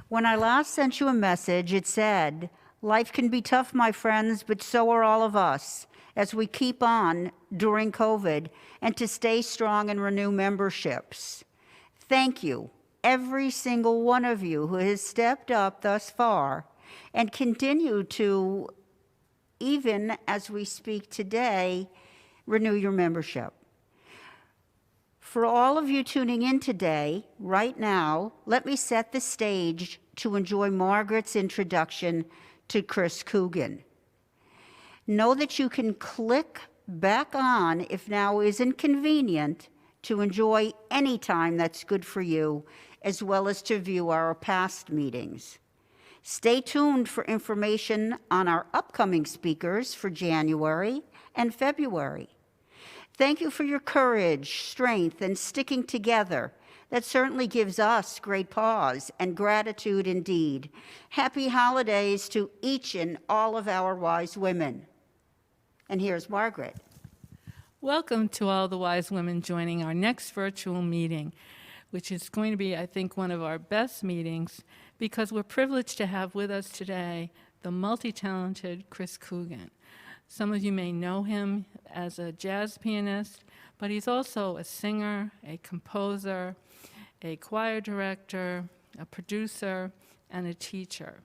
When I last sent you a message, it said, "Life can be tough, my friends, but so are all of us as we keep on during COVID and to stay strong and renew memberships." Thank you, every single one of you who has stepped up thus far and continue to, even as we speak today, renew your membership. For all of you tuning in today, right now, let me set the stage to enjoy Margaret's introduction to Chris Coogan. Know that you can click back on if now isn't convenient to enjoy any time that's good for you, as well as to view our past meetings. Stay tuned for information on our upcoming speakers for January and February. Thank you for your courage, strength, and sticking together. That certainly gives us great pause and gratitude indeed. Happy holidays to each and all of our wise women. And here's Margaret. Welcome to all the wise women joining our next virtual meeting, which is going to be, I think, one of our best meetings because we're privileged to have with us today the multi-talented Chris Coogan. Some of you may know him as a jazz pianist, but he's also a singer, a composer, a choir director, a producer, and a teacher.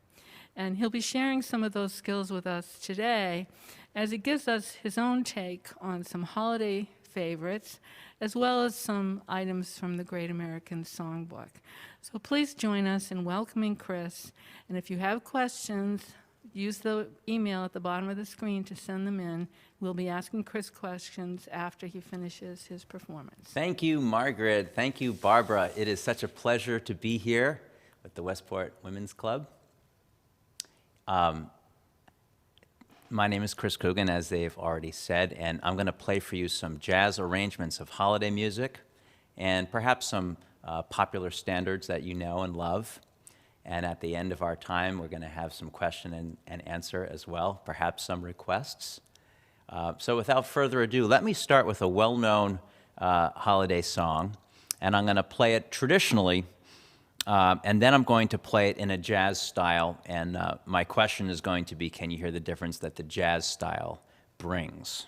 And he'll be sharing some of those skills with us today as he gives us his own take on some holiday favorites, as well as some items from the Great American Songbook. So please join us in welcoming Chris. And if you have questions, use the email at the bottom of the screen to send them in. We'll be asking Chris questions after he finishes his performance. Thank you, Margaret. Thank you, Barbara. It is such a pleasure to be here with the Westport Women's Club. My name is Chris Coogan, as they've already said, and I'm going to play for you some jazz arrangements of holiday music and perhaps some popular standards that you know and love. And at the end of our time, we're going to have some question and answer as well, perhaps some requests. So without further ado, let me start with a well-known holiday song, and I'm going to play it traditionally, and then I'm going to play it in a jazz style, and my question is going to be, can you hear the difference that the jazz style brings?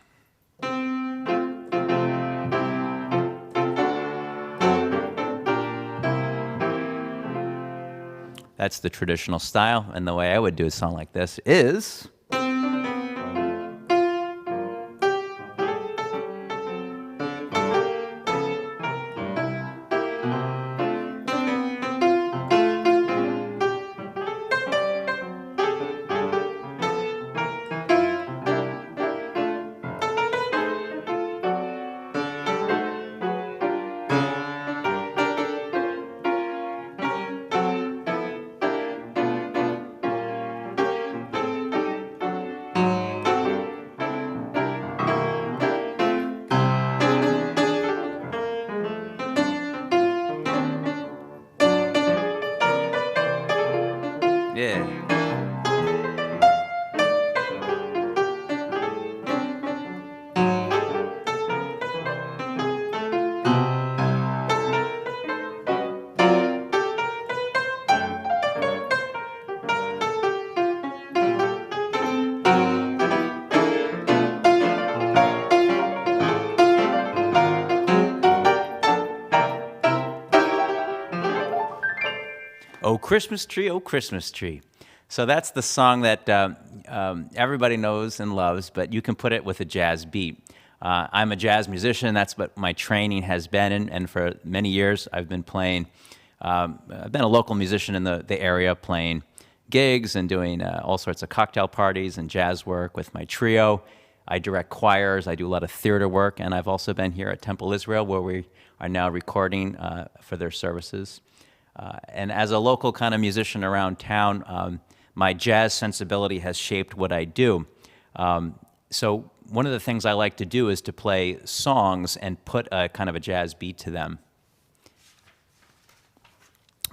That's the traditional style, and the way I would do a song like this is... Oh, Christmas tree, oh, Christmas tree. So that's the song that everybody knows and loves, but you can put it with a jazz beat. I'm a jazz musician. That's what my training has been, and for many years I've been playing. I've been a local musician in the area, playing gigs and doing all sorts of cocktail parties and jazz work with my trio. I direct choirs. I do a lot of theater work, and I've also been here at Temple Israel, where we are now recording for their services. And as a local kind of musician around town, my jazz sensibility has shaped what I do. So one of the things I like to do is to play songs and put a kind of a jazz beat to them.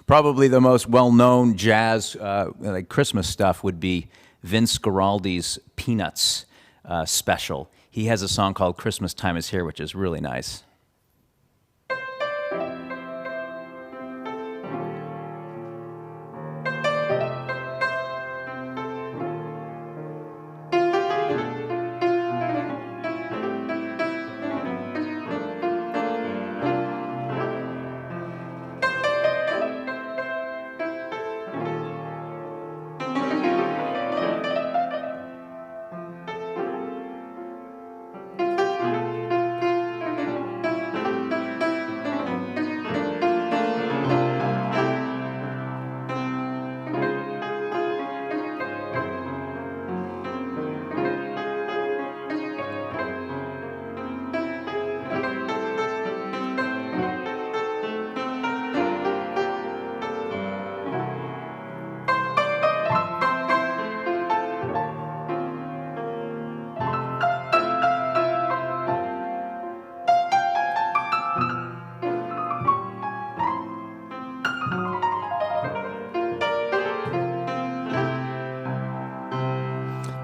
Probably the most well-known jazz, like Christmas stuff, would be Vince Guaraldi's Peanuts special. He has a song called Christmas Time Is Here, which is really nice.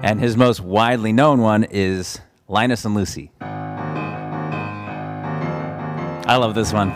And his most widely known one is Linus and Lucy. I love this one.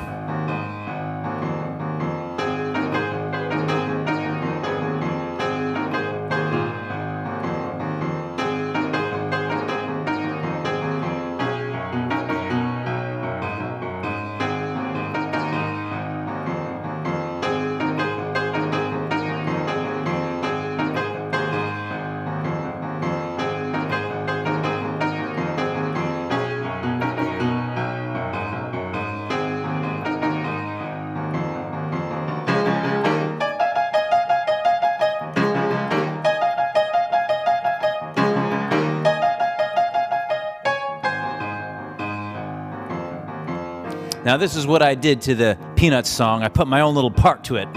Now this is what I did to the Peanuts song. I put my own little part to it.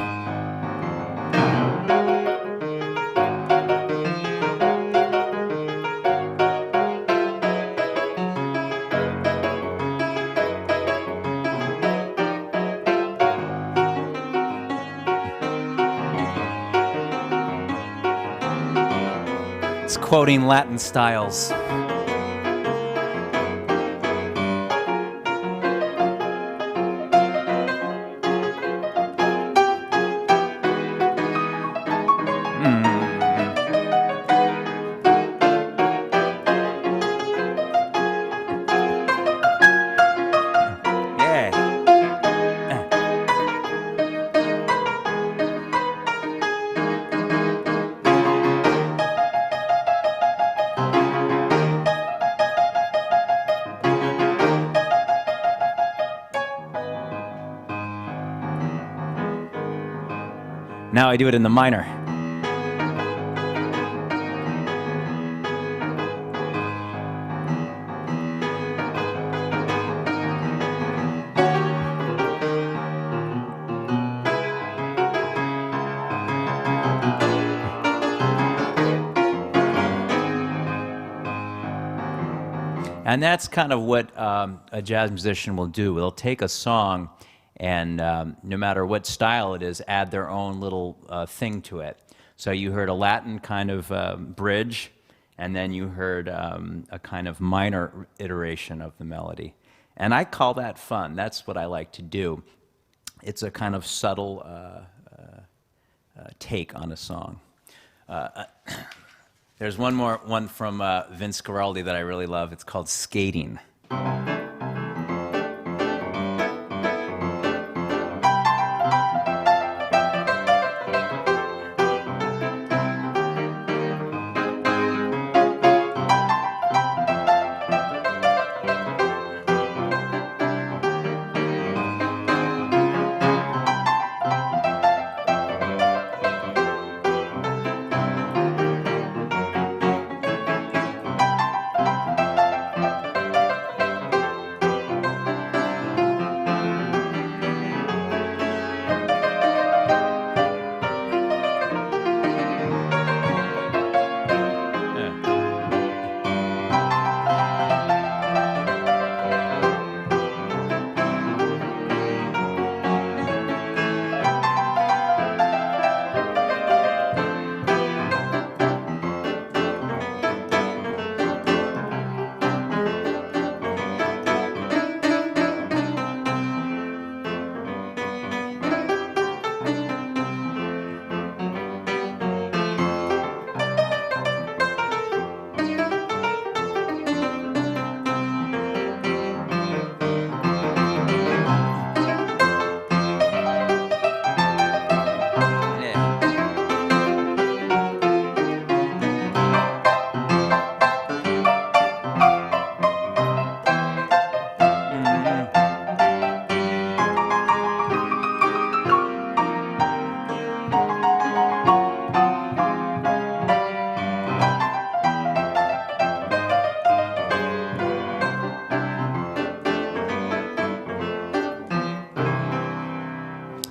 It's quoting Latin styles. Now I do it in the minor. And that's kind of what a jazz musician will do. They'll take a song and no matter what style it is, add their own little thing to it. So you heard a Latin kind of bridge, and then you heard a kind of minor iteration of the melody. And I call that fun. That's what I like to do. It's a kind of subtle take on a song. There's one from Vince Guaraldi that I really love. It's called Skating.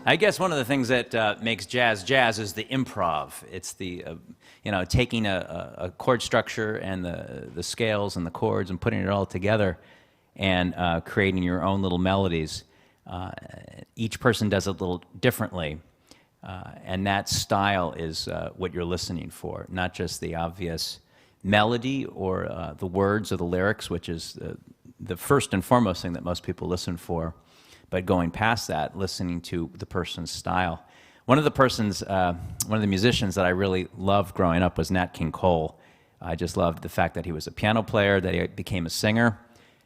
I guess one of the things that makes jazz jazz is the improv. It's the, taking a chord structure and the scales and the chords and putting it all together and creating your own little melodies. Each person does it a little differently, and that style is what you're listening for, not just the obvious, melody or the words or the lyrics, which is the first and foremost thing that most people listen for, but going past that, listening to the person's style. One of the musicians that I really loved growing up was Nat King Cole. I just loved the fact that he was a piano player, that he became a singer.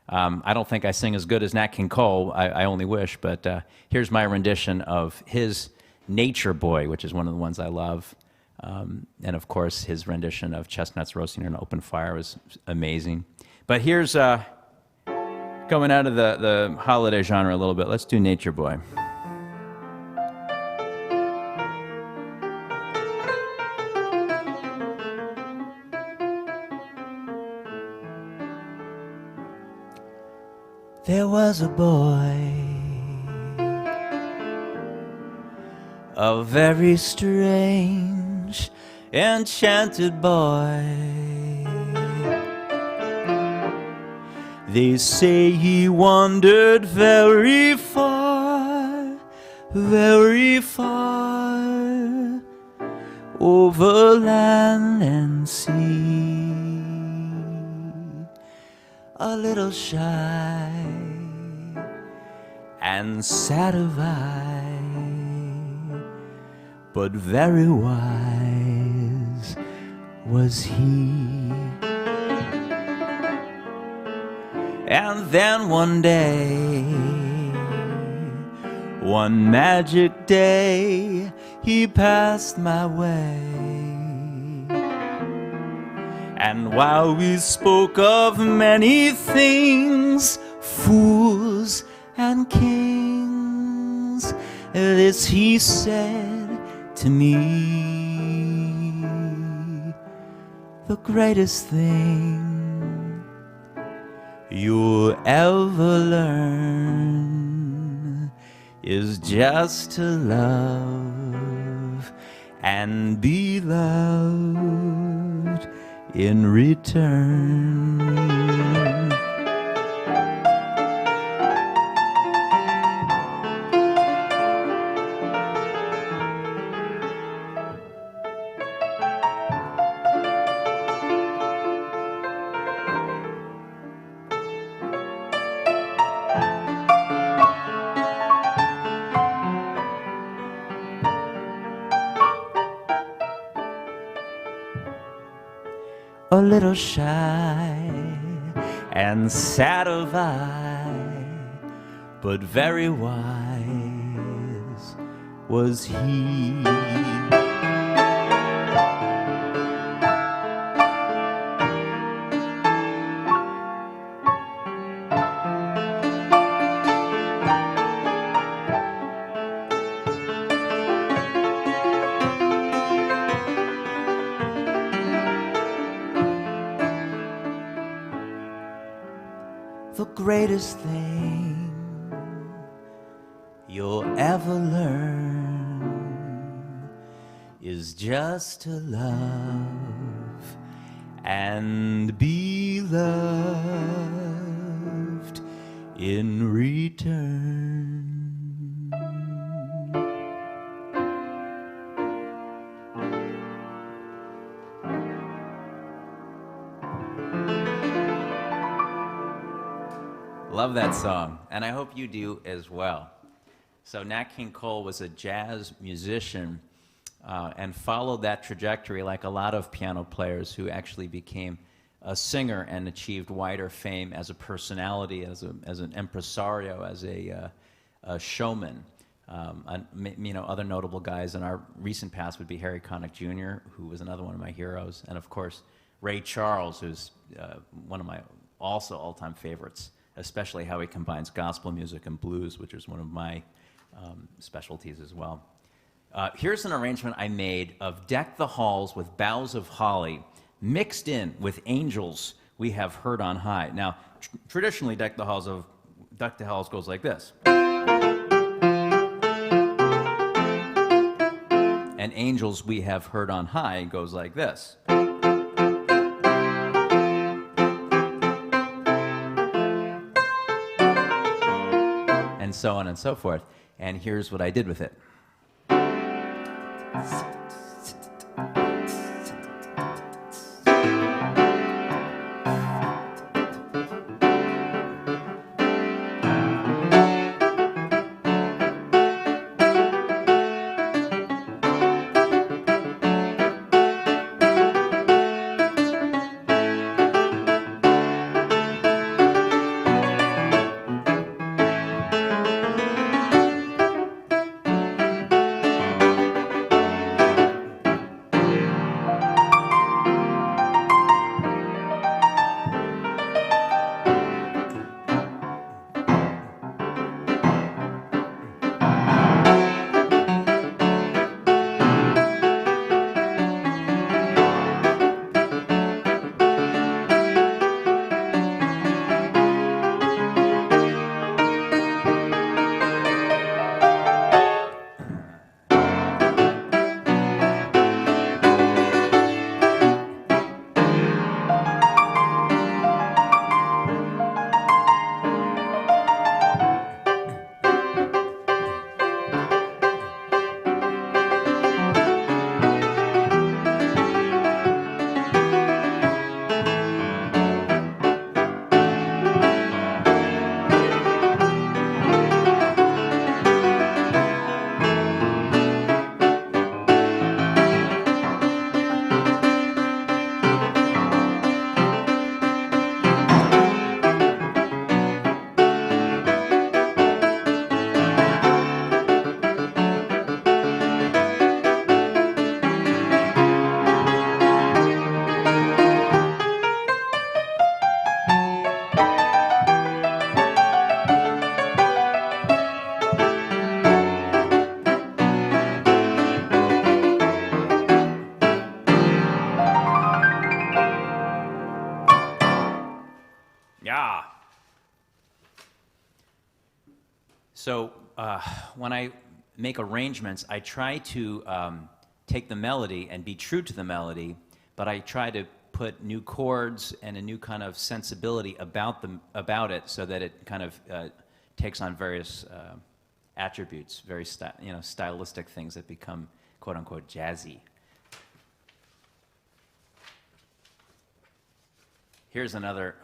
I don't think I sing as good as Nat King Cole, I only wish, but here's my rendition of his Nature Boy, which is one of the ones I love. And of course, his rendition of Chestnuts Roasting in an Open Fire was amazing. But here's, going out of the holiday genre a little bit, let's do Nature Boy. There was a boy, a very strange, enchanted boy. They say he wandered very far, over land and sea. A little shy and sad of eye, but very wise was he. And then one day, one magic day, he passed my way. And while we spoke of many things, fools and kings, this he said to me: the greatest thing you'll ever learn is just to love and be loved in return. A little shy and sad of eye, but very wise was he. The greatest thing you'll ever learn is just to love and be loved in return. Love that song, and I hope you do as well. So Nat King Cole was a jazz musician and followed that trajectory like a lot of piano players who actually became a singer and achieved wider fame as a personality, as an impresario, as a showman. Other notable guys in our recent past would be Harry Connick Jr., who was another one of my heroes, and of course Ray Charles, who's one of my also all-time favorites, especially how he combines gospel music and blues, which is one of my specialties as well. Here's an arrangement I made of Deck the Halls with Boughs of Holly, mixed in with Angels We Have Heard on High. Now, traditionally, Deck the Halls goes like this. And Angels We Have Heard on High goes like this. And so on and so forth. And here's what I did with it. So when I make arrangements, I try to take the melody and be true to the melody, but I try to put new chords and a new kind of sensibility about it, so that it kind of takes on various attributes, very stylistic things that become quote unquote jazzy. Here's another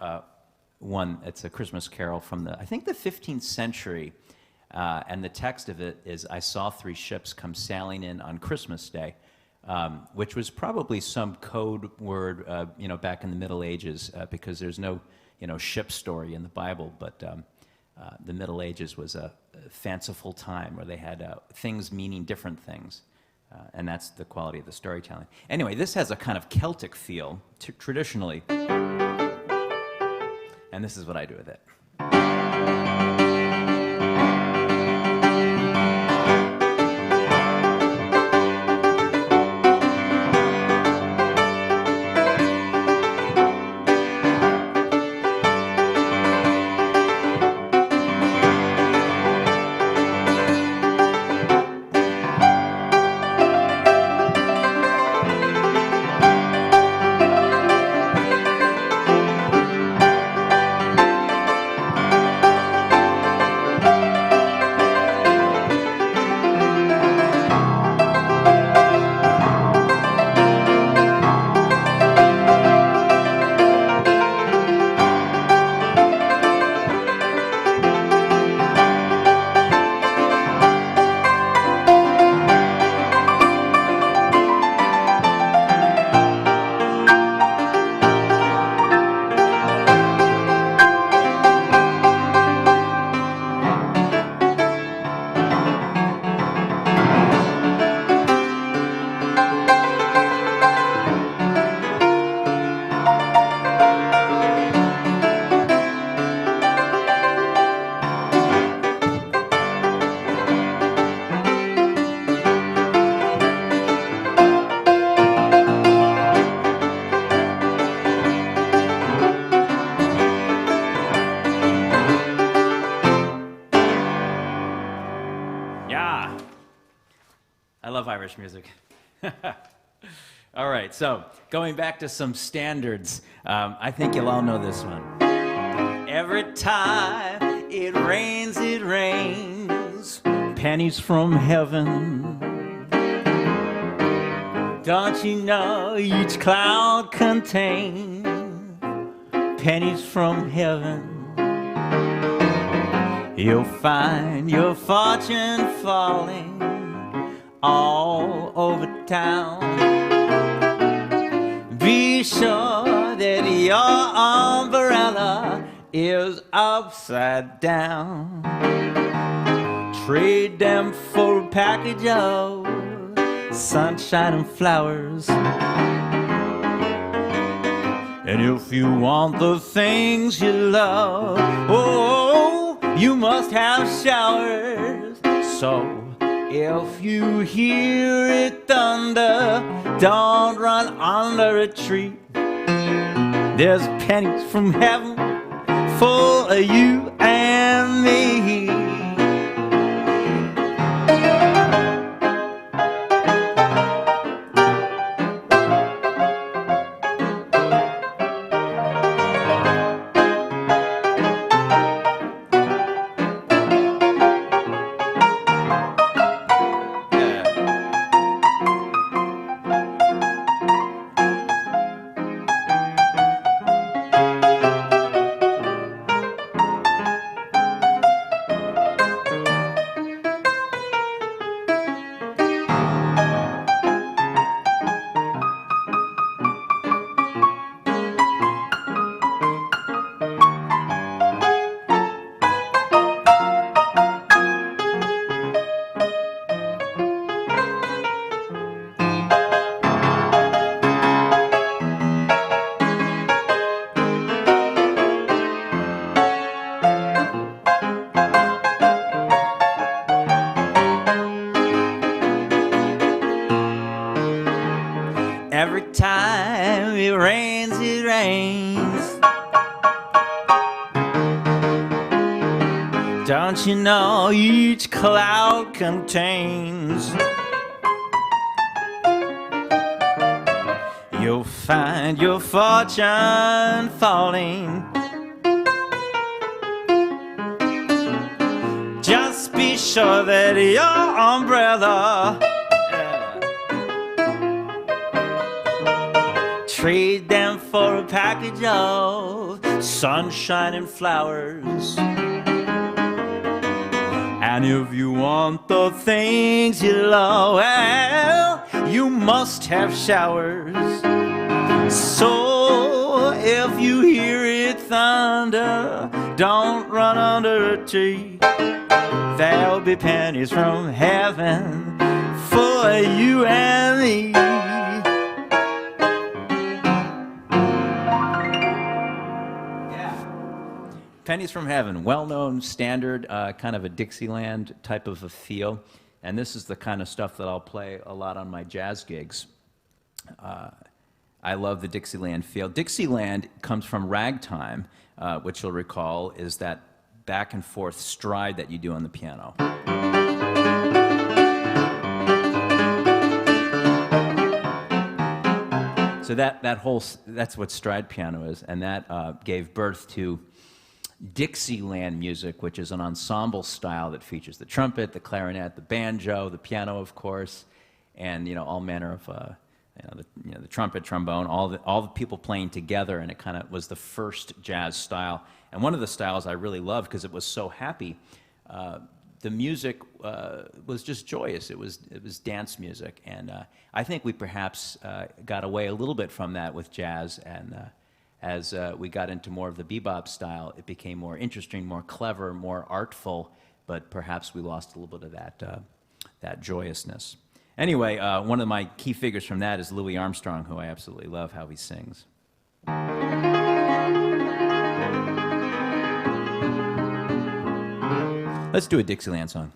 one. It's a Christmas carol from I think the 15th century, and the text of it is, "I saw 3 ships come sailing in on Christmas Day," which was probably some code word, back in the Middle Ages, because there's no, ship story in the Bible, but the Middle Ages was a fanciful time where they had things meaning different things, and that's the quality of the storytelling. Anyway, this has a kind of Celtic feel, traditionally. And this is what I do with it. Irish music. All right, so going back to some standards, I think you'll all know this one. Every time it rains, pennies from heaven. Don't you know each cloud contains pennies from heaven? You'll find your fortune falling all over town. Be sure that your umbrella is upside down. Trade them for a package of sunshine and flowers. And if you want the things you love, oh, you must have showers. So if you hear it thunder, don't run under a tree. There's pennies from heaven for you and me. Every time it rains, it rains. Don't Don't you know each cloud contains? You'll find your fortune falling. Just be sure that your umbrella, trade them for a package of sunshine and flowers. And if you want the things you love, well, you must have showers. So if you hear it thunder, don't run under a tree. There'll be pennies from heaven for you and me. Yeah. Pennies from Heaven, well-known standard, kind of a Dixieland type of a feel. And this is the kind of stuff that I'll play a lot on my jazz gigs. I love the Dixieland feel. Dixieland comes from ragtime, which you'll recall is that back and forth stride that you do on the piano. So that's what stride piano is, and that gave birth to Dixieland music, which is an ensemble style that features the trumpet, the clarinet, the banjo, the piano, of course, and all manner of the trumpet, trombone, all the people playing together, and it kind of was the first jazz style. And one of the styles I really loved because it was so happy. The music was just joyous. It was dance music, and I think we perhaps got away a little bit from that with jazz. And as we got into more of the bebop style, it became more interesting, more clever, more artful. But perhaps we lost a little bit of that joyousness. Anyway, one of my key figures from that is Louis Armstrong, who I absolutely love how he sings. Let's do a Dixieland song.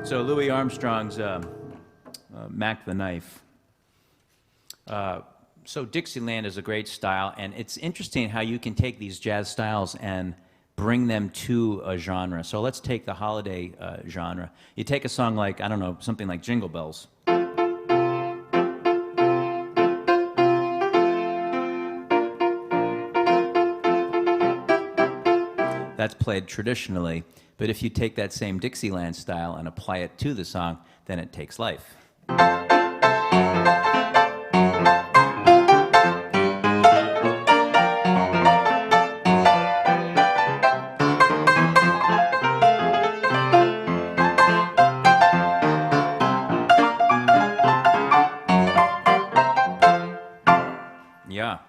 So Louis Armstrong's Mac the Knife. So Dixieland is a great style, and it's interesting how you can take these jazz styles and bring them to a genre. So let's take the holiday genre. You take a song like, I don't know, something like Jingle Bells. That's played traditionally, but if you take that same Dixieland style and apply it to the song, then it takes life. Yeah,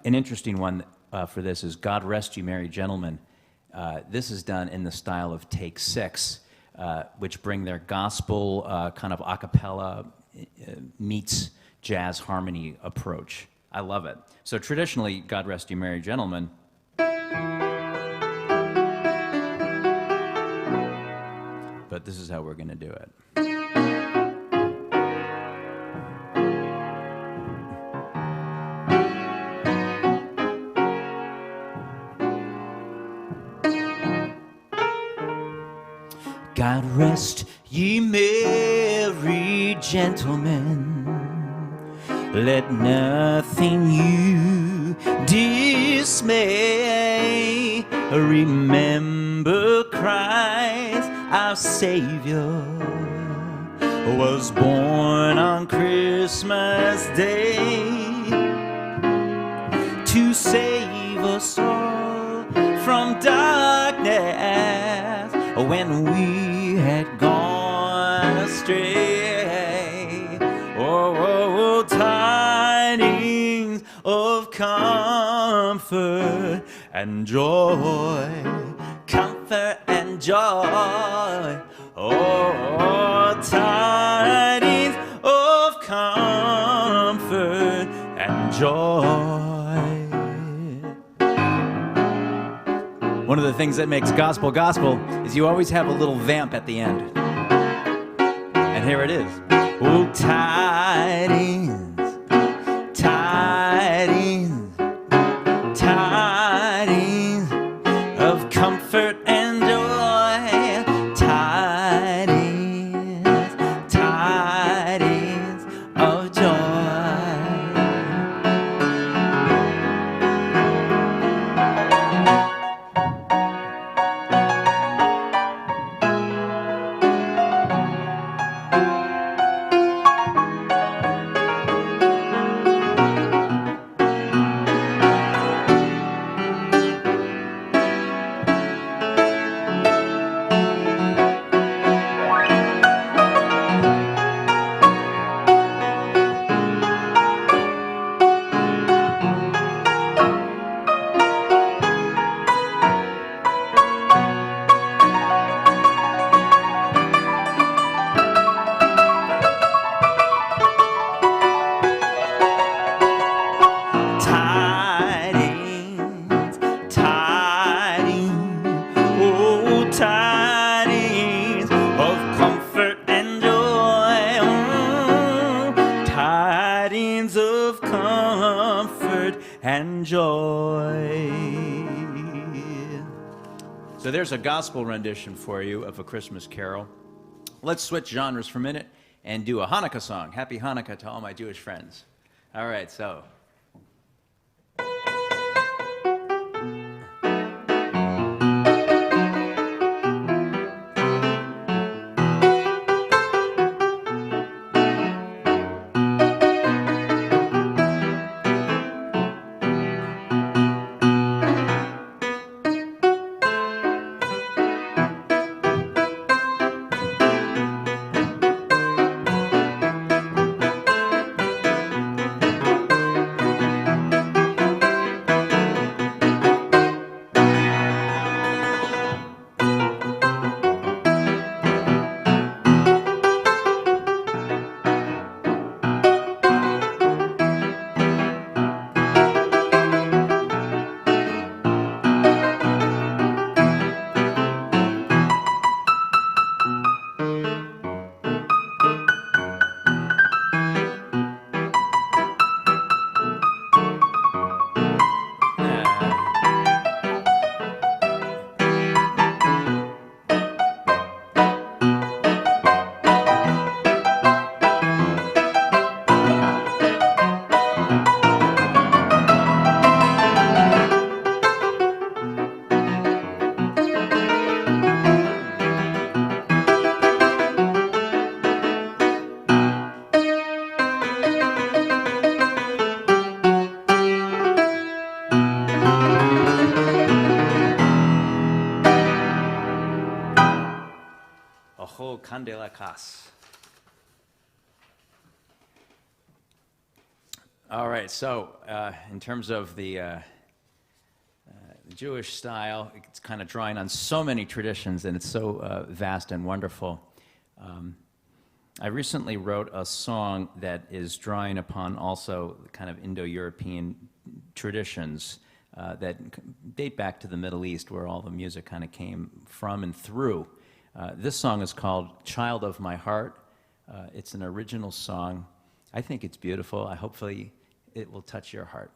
an interesting one for this is God Rest You Merry Gentlemen. This is done in the style of Take Six, which bring their gospel kind of a cappella meets jazz harmony approach. I love it. So traditionally, God Rest You Merry Gentlemen, but this is how we're going to do it. God rest ye merry gentlemen, let nothing you dismay. Remember Christ our Savior was born on Christmas Day to save us all from darkness when we had gone astray. Oh, tidings of comfort and joy, comfort and joy. Oh, tidings of comfort and joy. One of the things that makes gospel gospel is you always have a little vamp at the end. And here it is. Oh, tidings, tidings, tidings of comfort and joy. Tidings, tidings of joy. So there's a gospel rendition for you of A Christmas Carol. Let's switch genres for a minute and do a Hanukkah song. Happy Hanukkah to all my Jewish friends. All right, so. All right, so in terms of the Jewish style. It's kind of drawing on so many traditions, and it's so vast and wonderful. I recently wrote a song that is drawing upon also kind of Indo-European traditions that date back to the Middle East, where all the music kind of came from and through. This song is called Child of My Heart. It's an original song. I think it's beautiful. Hopefully it will touch your heart.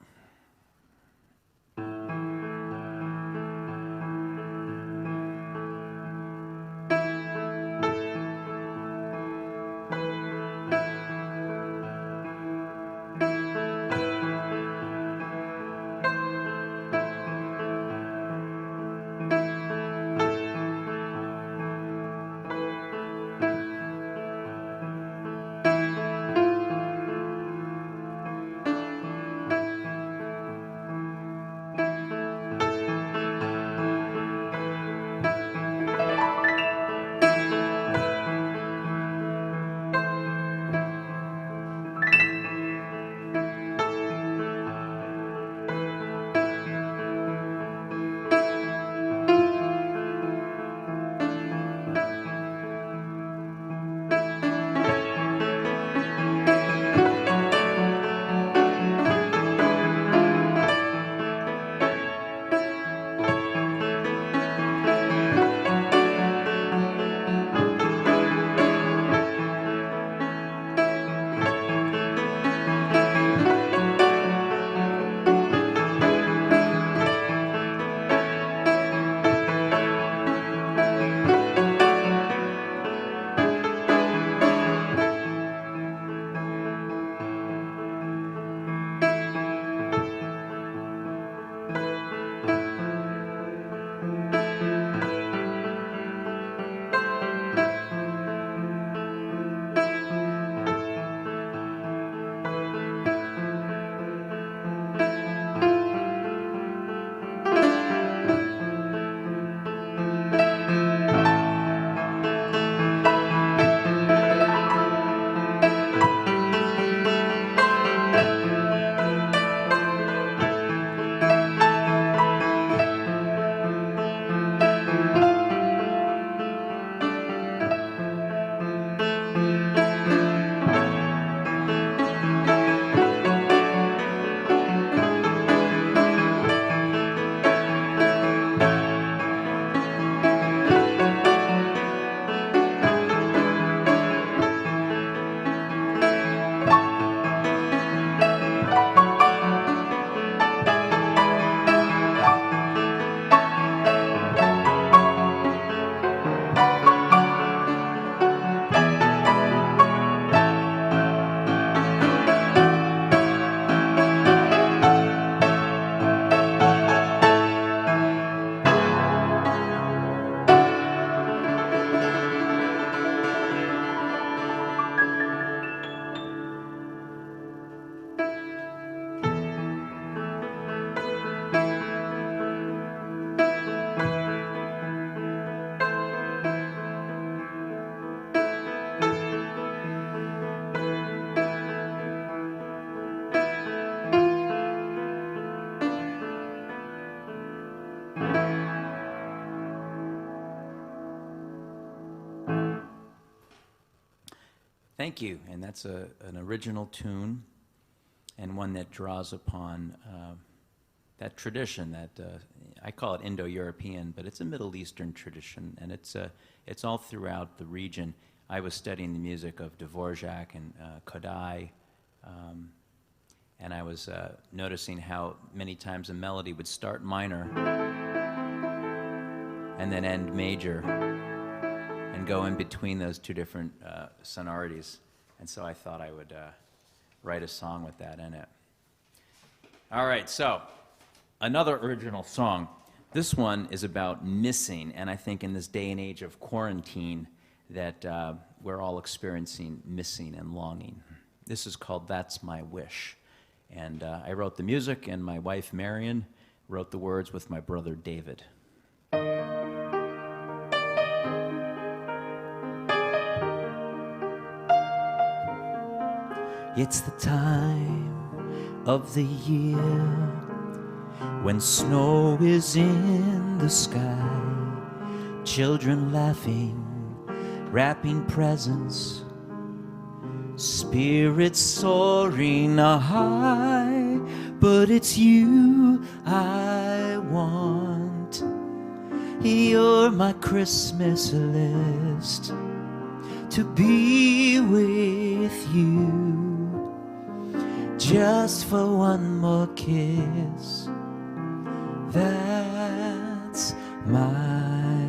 Thank you, and that's an original tune and one that draws upon that tradition that I call it Indo-European, but it's a Middle Eastern tradition, and it's all throughout the region. I was studying the music of Dvorak and Kodai, and I was noticing how many times a melody would start minor and then end major and go in between those two different sonorities. And so I thought I would write a song with that in it. All right, so another original song. This one is about missing, and I think in this day and age of quarantine that we're all experiencing missing and longing. This is called That's My Wish. And I wrote the music, and my wife, Marion, wrote the words with my brother, David. It's the time of the year when snow is in the sky, children laughing, wrapping presents, spirits soaring high, but it's you I want. You're my Christmas list, to be with you, just for one more kiss. That's my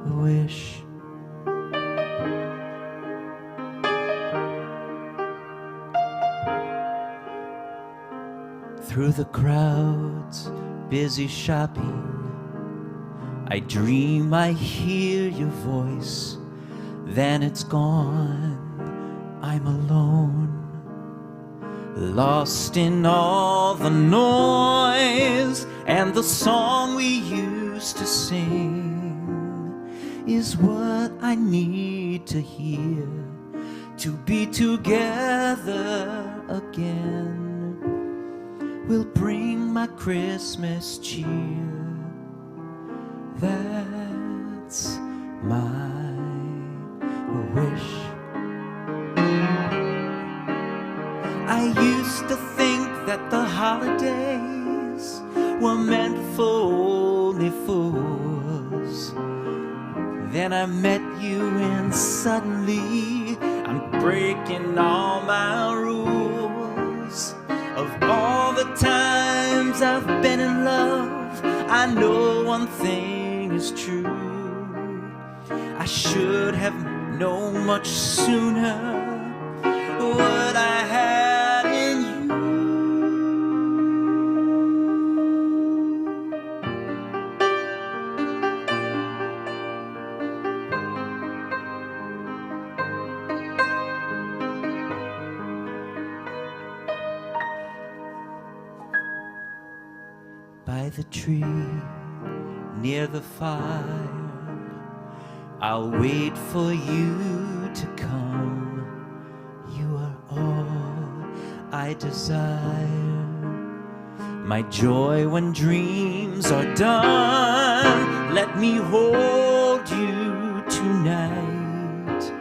wish. Through the crowds, busy shopping, I dream I hear your voice. Then it's gone, I'm alone, lost in all the noise. And the song we used to sing is what I need to hear to be together again. Will bring my Christmas cheer. That's my wish. I used to think that the holidays were meant for only fools. Then I met you and suddenly I'm breaking all my rules. Of all the times I've been in love, I know one thing is true. I should have known much sooner what I had in you. By the tree, near the fire, I'll wait for you to come. You are all I desire, my joy when dreams are done. Let me hold you tonight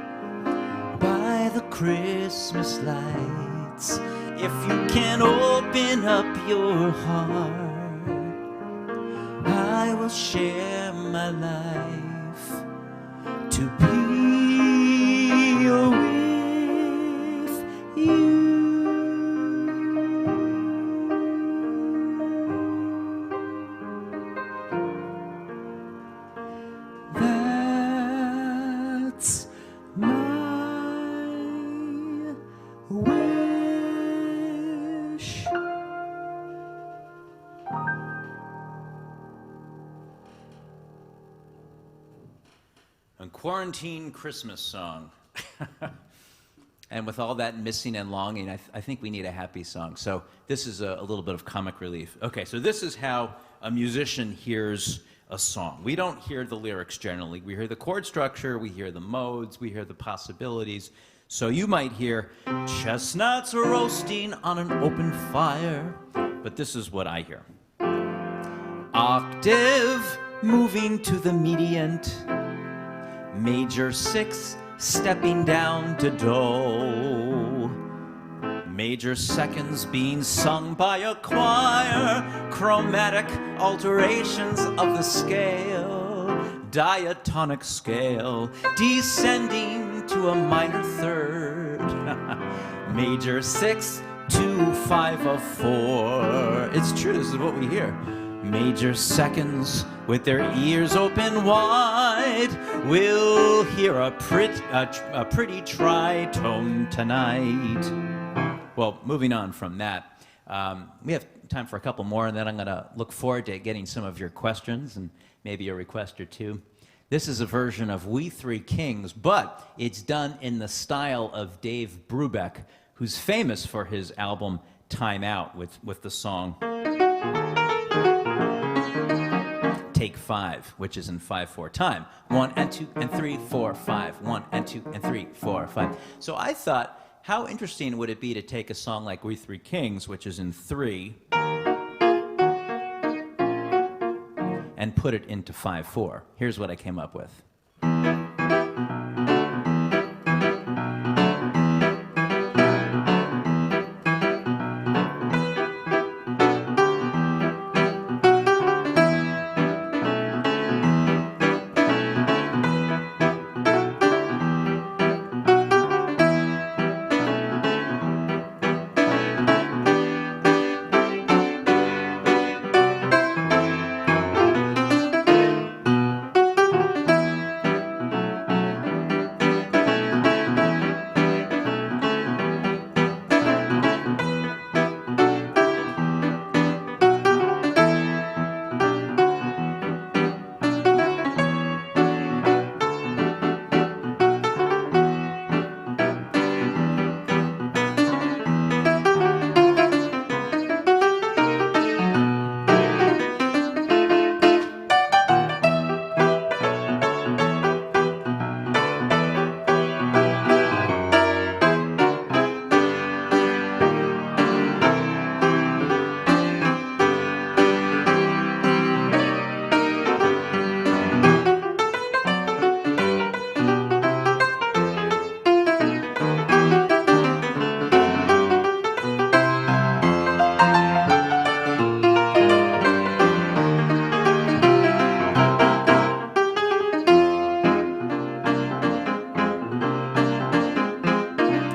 by the Christmas lights. If you can open up your heart, I will share my life to be with you. That's my wish. A quarantine Christmas song. And with all that missing and longing, I think we need a happy song. So this is a little bit of comic relief. Okay, so this is how a musician hears a song. We don't hear the lyrics generally. We hear the chord structure, we hear the modes, we hear the possibilities. So you might hear chestnuts roasting on an open fire, but this is what I hear. Octave moving to the mediant, major 6 stepping down to do, major seconds being sung by a choir, chromatic alterations of the scale, diatonic scale descending to a minor 3rd, major 6 to 5 of 4. It's true, this is what we hear. Major seconds with their ears open wide will hear a pretty tritone tonight. Well, moving on from that, we have time for a couple more, and then I'm going to look forward to getting some of your questions and maybe a request or two. This is a version of We Three Kings, but it's done in the style of Dave Brubeck, who's famous for his album Time Out with the song Take 5, which is in 5/4 time. 1 and 2 and 3, 4, 5. 1 and 2 and 3, 4, 5. So I thought, how interesting would it be to take a song like We Three Kings, which is in 3, and put it into 5/4. Here's what I came up with.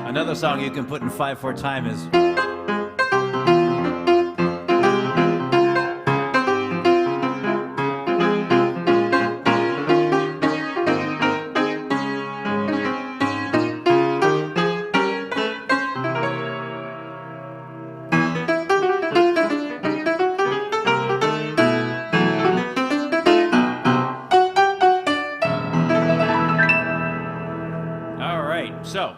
Another song you can put in 5/4 time is... So,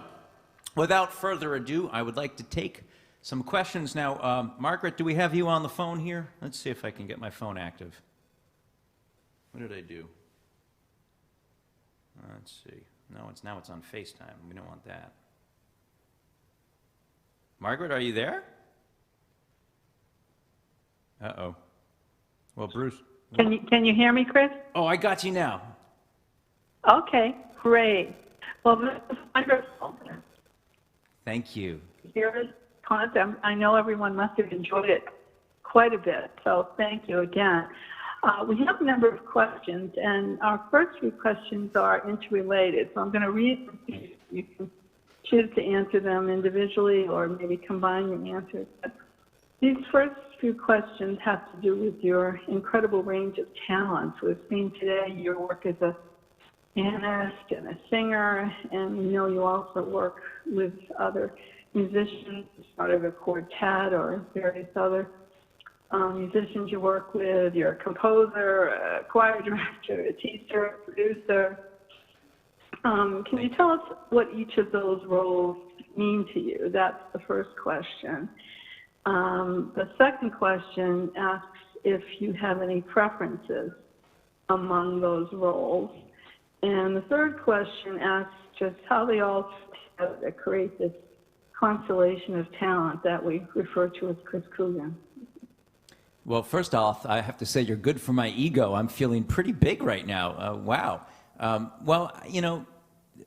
without further ado, I would like to take some questions now. Margaret, do we have you on the phone here? Let's see if I can get my phone active. What did I do? Let's see. No, now it's on FaceTime. We don't want that. Margaret, are you there? Uh-oh. Well, Bruce. Can you hear me, Chris? Oh, I got you now. Okay, great. Well, this is wonderful. Thank you. Here is content. I know everyone must have enjoyed it quite a bit, so thank you again. We have a number of questions, and our first few questions are interrelated. So I'm going to read them. You can choose to answer them individually or maybe combine your answers. But these first few questions have to do with your incredible range of talents. We've seen today your work as a pianist and a singer, and we know you also work with other musicians, part of a quartet or various other musicians you work with. You're a composer, a choir director, a teacher, a producer. Can you tell us what each of those roles mean to you? That's the first question. The second question asks if you have any preferences among those roles. And the third question asks just how they all fit together to create this constellation of talent that we refer to as Chris Coogan. Well, first off, I have to say you're good for my ego. I'm feeling pretty big right now. Wow. Well, you know,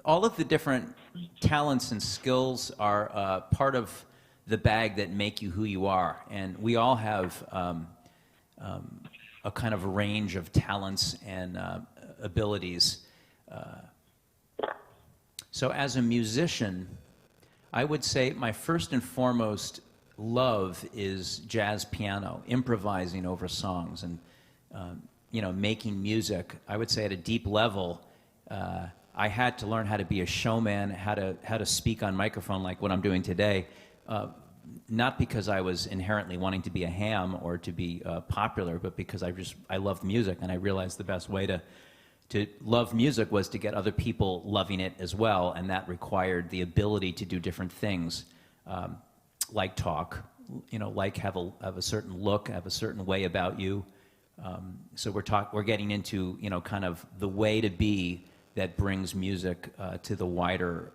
all of the different talents and skills are part of the bag that make you who you are. And we all have a kind of range of talents and abilities. So as a musician, I would say my first and foremost love is jazz piano, improvising over songs and, you know, making music. I would say at a deep level, I had to learn how to be a showman, how to speak on microphone like what I'm doing today, not because I was inherently wanting to be a ham or to be popular, but because I loved music, and I realized the best way to love music was to get other people loving it as well, and that required the ability to do different things, like talk, you know, like have a certain look, have a certain way about you. So we're getting into, you know, kind of the way to be that brings music to the wider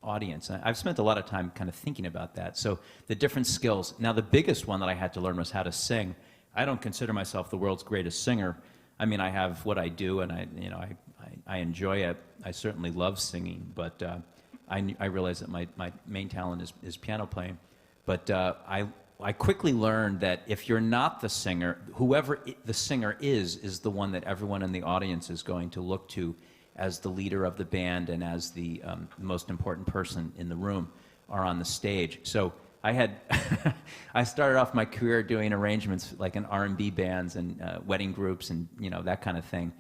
audience. And I've spent a lot of time kind of thinking about that. So the different skills. Now, the biggest one that I had to learn was how to sing. I don't consider myself the world's greatest singer. I mean, I have what I do, and I enjoy it. I certainly love singing, but I realize that my main talent is piano playing. But I quickly learned that if you're not the singer, whoever the singer is the one that everyone in the audience is going to look to as the leader of the band and as the most important person in the room or on the stage. So I started off my career doing arrangements like in R&B bands and wedding groups and that kind of thing.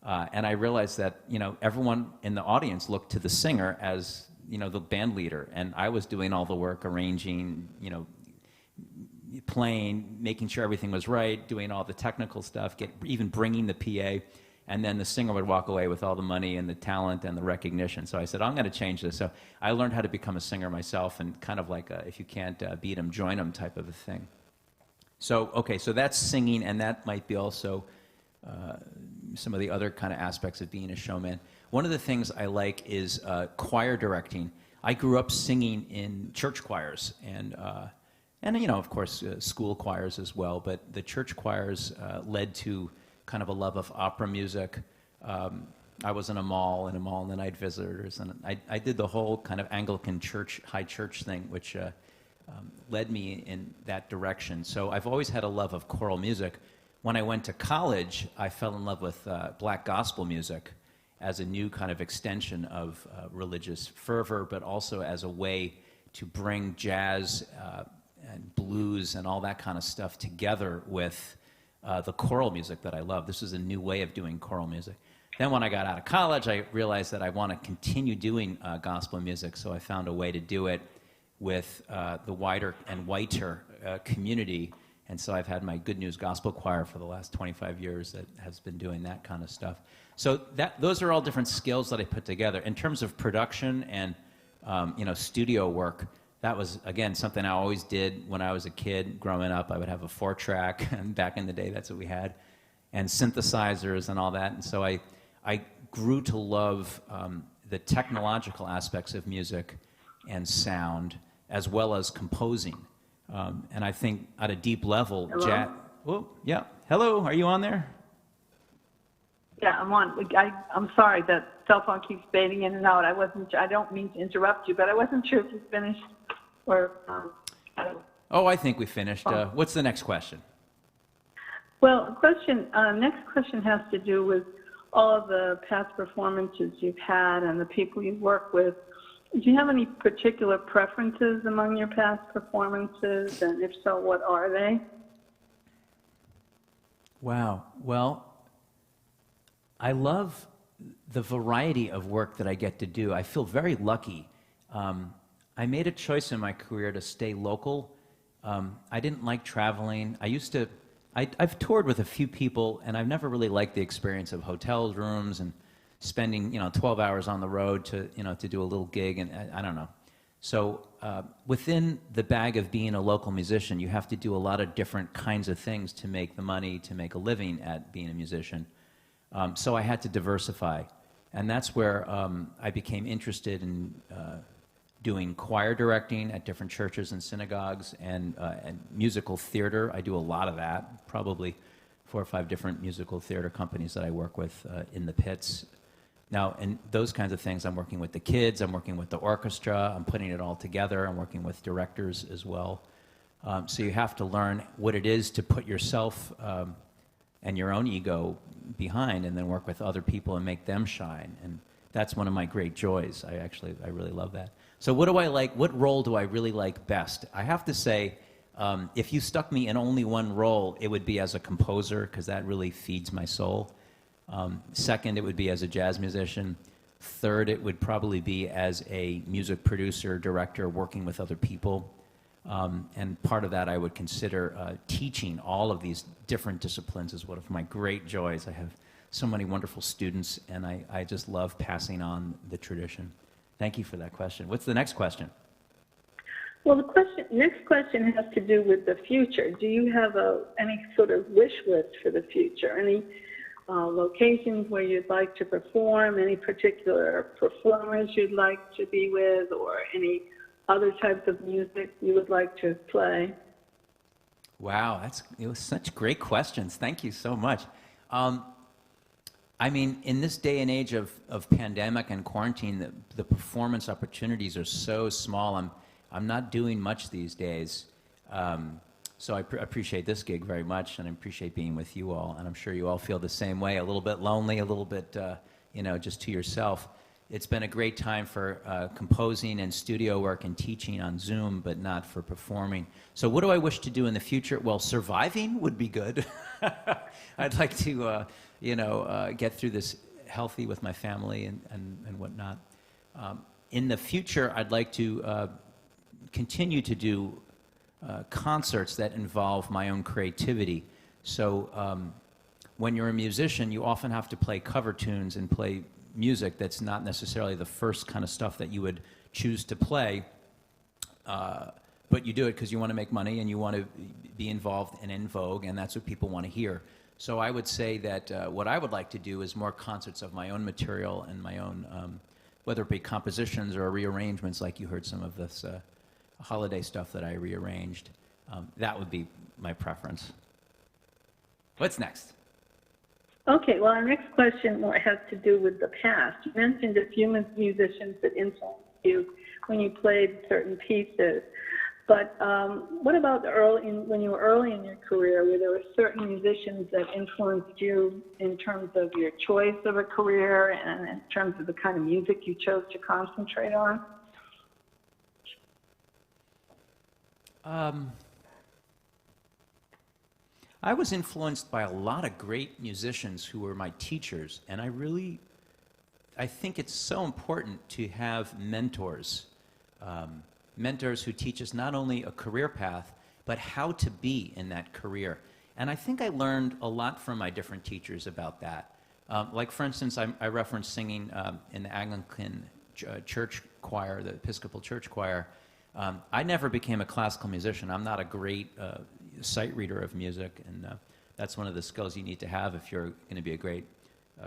And I realized that everyone in the audience looked to the singer as the band leader, and I was doing all the work, arranging, playing, making sure everything was right, doing all the technical stuff, even bringing the PA, and then the singer would walk away with all the money and the talent and the recognition. So I said, I'm going to change this. So I learned how to become a singer myself, and kind of like if you can't beat them, join them type of a thing. So, okay, so that's singing, and that might be also some of the other kind of aspects of being a showman. One of the things I like is choir directing. I grew up singing in church choirs, and of course, school choirs as well, but the church choirs led to kind of a love of opera music. I was in a mall, and then I had visitors, and I did the whole kind of Anglican church, high church thing, which led me in that direction. So I've always had a love of choral music. When I went to college, I fell in love with black gospel music as a new kind of extension of religious fervor, but also as a way to bring jazz and blues and all that kind of stuff together with the choral music that I love. This is a new way of doing choral music. Then when I got out of college, I realized that I want to continue doing gospel music, so I found a way to do it with the wider and whiter community. And so I've had my Good News Gospel Choir for the last 25 years that has been doing that kind of stuff. So those are all different skills that I put together. In terms of production and studio work, that was, again, something I always did when I was a kid growing up. I would have a 4-track, and back in the day, that's what we had, and synthesizers and all that. And so I grew to love the technological aspects of music and sound, as well as composing. And I think at a deep level, Hello? Oh, yeah. Hello, are you on there? Yeah, I'm on. I'm sorry, that cell phone keeps fading in and out. I don't mean to interrupt you, but I wasn't sure if you finished or. Oh, I think we finished. What's the next question? Well, next question has to do with all of the past performances you've had and the people you've worked with. Do you have any particular preferences among your past performances, and if so, what are they? Wow. Well, I love the variety of work that I get to do. I feel very lucky. I made a choice in my career to stay local. I didn't like traveling. I've toured with a few people, and I've never really liked the experience of hotel rooms and spending 12 hours on the road to do a little gig, and I don't know. So within the bag of being a local musician, you have to do a lot of different kinds of things to make the money to make a living at being a musician. So I had to diversify, and that's where I became interested in doing choir directing at different churches and synagogues, and musical theater. I do a lot of that, probably 4 or 5 different musical theater companies that I work with in the pits. Now, in those kinds of things, I'm working with the kids, I'm working with the orchestra, I'm putting it all together, I'm working with directors as well. So you have to learn what it is to put yourself and your own ego behind, and then work with other people and make them shine. And that's one of my great joys. I really love that. So what do I like? What role do I really like best? I have to say, if you stuck me in only one role, it would be as a composer, because that really feeds my soul. Second, it would be as a jazz musician. Third, it would probably be as a music producer, director, working with other people. And part of that I would consider teaching all of these different disciplines is one of my great joys. I have so many wonderful students, and I just love passing on the tradition. Thank you for that question. What's the next question? Well, next question has to do with the future. Do you have any sort of wish list for the future? Any locations where you'd like to perform, any particular performers you'd like to be with, or any other types of music you would like to play? Wow, it was such great questions. Thank you so much. I mean, in this day and age of pandemic and quarantine, the performance opportunities are so small. I'm not doing much these days. So I appreciate this gig very much, and I appreciate being with you all. And I'm sure you all feel the same way, a little bit lonely, a little bit, just to yourself. It's been a great time for composing and studio work and teaching on Zoom, but not for performing. So what do I wish to do in the future? Well, surviving would be good. I'd like to, get through this healthy with my family and whatnot. In the future, I'd like to continue to do concerts that involve my own creativity. So when you're a musician, you often have to play cover tunes and play music that's not necessarily the first kind of stuff that you would choose to play, but you do it because you want to make money and you want to be involved and in vogue, and that's what people want to hear. So I would say that what I would like to do is more concerts of my own material and my own, whether it be compositions or rearrangements, like you heard some of this holiday stuff that I rearranged. That would be my preference. What's next? Okay, well, our next question has to do with the past. You mentioned a few musicians that influenced you when you played certain pieces. But what about when you were early in your career, where there were certain musicians that influenced you in terms of your choice of a career and in terms of the kind of music you chose to concentrate on? I was influenced by a lot of great musicians who were my teachers, and I think it's so important to have mentors. Mentors who teach us not only a career path, but how to be in that career. And I think I learned a lot from my different teachers about that. Like, for instance, I referenced singing in the Anglican church choir, the Episcopal church choir. I never became a classical musician. I'm not a great sight reader of music, and that's one of the skills you need to have if you're going to be a great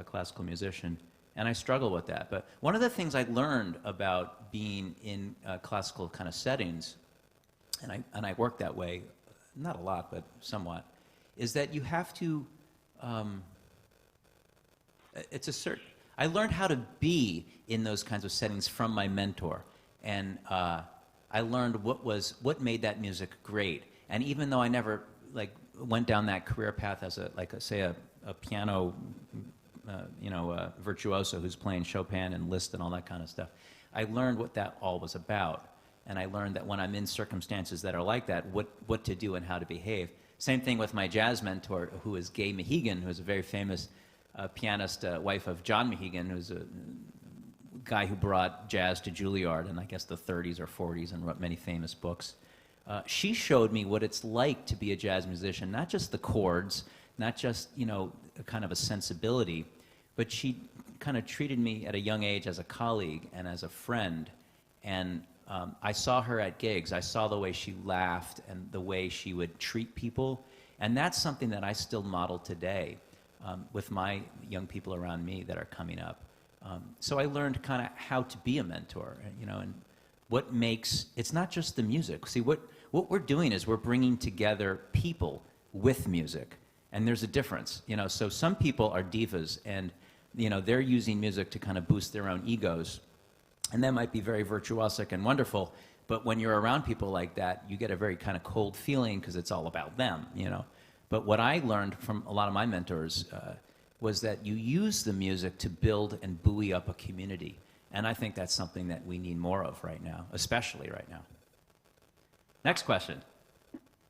classical musician. And I struggle with that. But one of the things I learned about being in classical kind of settings, and I work that way, not a lot, but somewhat, is that you have to, I learned how to be in those kinds of settings from my mentor. And I learned what made that music great. And even though I never went down that career path as a piano virtuoso who's playing Chopin and Liszt and all that kind of stuff, I learned what that all was about. And I learned that when I'm in circumstances that are like that, what to do and how to behave. Same thing with my jazz mentor, who is Gay Mehigan, who is a very famous pianist, wife of John Mehigan, who's a guy who brought jazz to Juilliard in, I guess, the 30s or 40s and wrote many famous books. She showed me what it's like to be a jazz musician, not just the chords, not just, a kind of a sensibility, but she kind of treated me at a young age as a colleague and as a friend. And I saw her at gigs. I saw the way she laughed and the way she would treat people. And that's something that I still model today with my young people around me that are coming up. So I learned kind of how to be a mentor, and what makes, it's not just the music. See, what we're doing is we're bringing together people with music, and there's a difference, so some people are divas, and, they're using music to kind of boost their own egos, and that might be very virtuosic and wonderful, but when you're around people like that, you get a very kind of cold feeling because it's all about them, But what I learned from a lot of my mentors was that you use the music to build and buoy up a community. And I think that's something that we need more of right now, especially right now. Next question.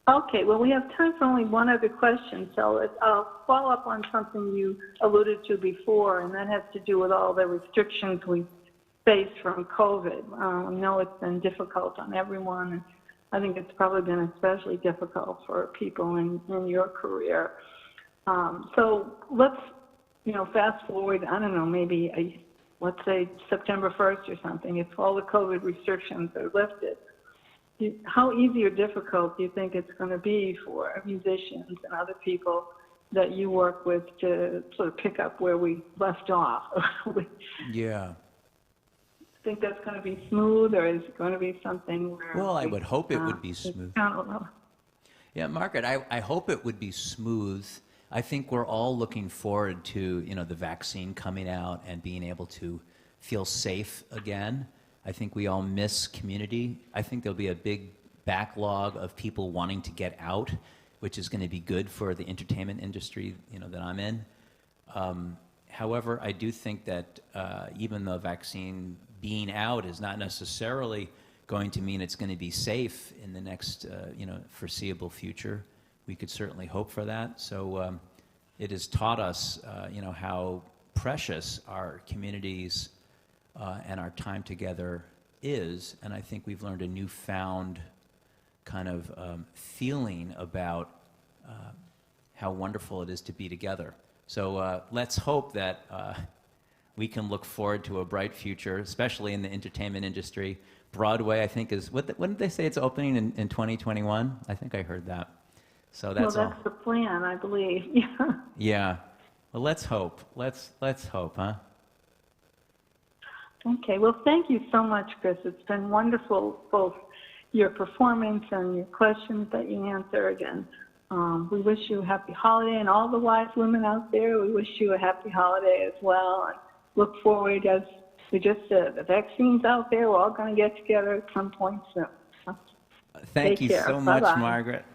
Okay, well, we have time for only one other question, so I'll follow up on something you alluded to before, and that has to do with all the restrictions we face from COVID. I know it's been difficult on everyone, and I think it's probably been especially difficult for people in your career. So let's, fast forward, I don't know, maybe, let's say September 1st or something, if all the COVID restrictions are lifted. How easy or difficult do you think it's going to be for musicians and other people that you work with to sort of pick up where we left off? Yeah. Think that's going to be smooth, or is it going to be something where... Well, I would hope it would be smooth. Yeah, Margaret, I hope it would be smooth. I think we're all looking forward to, the vaccine coming out and being able to feel safe again. I think we all miss community. I think there'll be a big backlog of people wanting to get out, which is going to be good for the entertainment industry, that I'm in. However, I do think that even the vaccine being out is not necessarily going to mean it's going to be safe in the next, foreseeable future. We could certainly hope for that. So it has taught us, how precious our communities and our time together is, and I think we've learned a newfound kind of feeling about how wonderful it is to be together. So let's hope that we can look forward to a bright future, especially in the entertainment industry. Broadway, I think, is, when did they say it's opening in 2021? I think I heard that. So that's Well, that's the plan, I believe. Yeah. Yeah. Well, let's hope. Let's hope, huh? Okay. Well, thank you so much, Chris. It's been wonderful, both your performance and your questions that you answered. And we wish you a happy holiday, and all the wise women out there, we wish you a happy holiday as well. And look forward, as we just said, the vaccine's out there. We're all going to get together at some point soon. Thank Take you care. so much, Bye-bye. Margaret.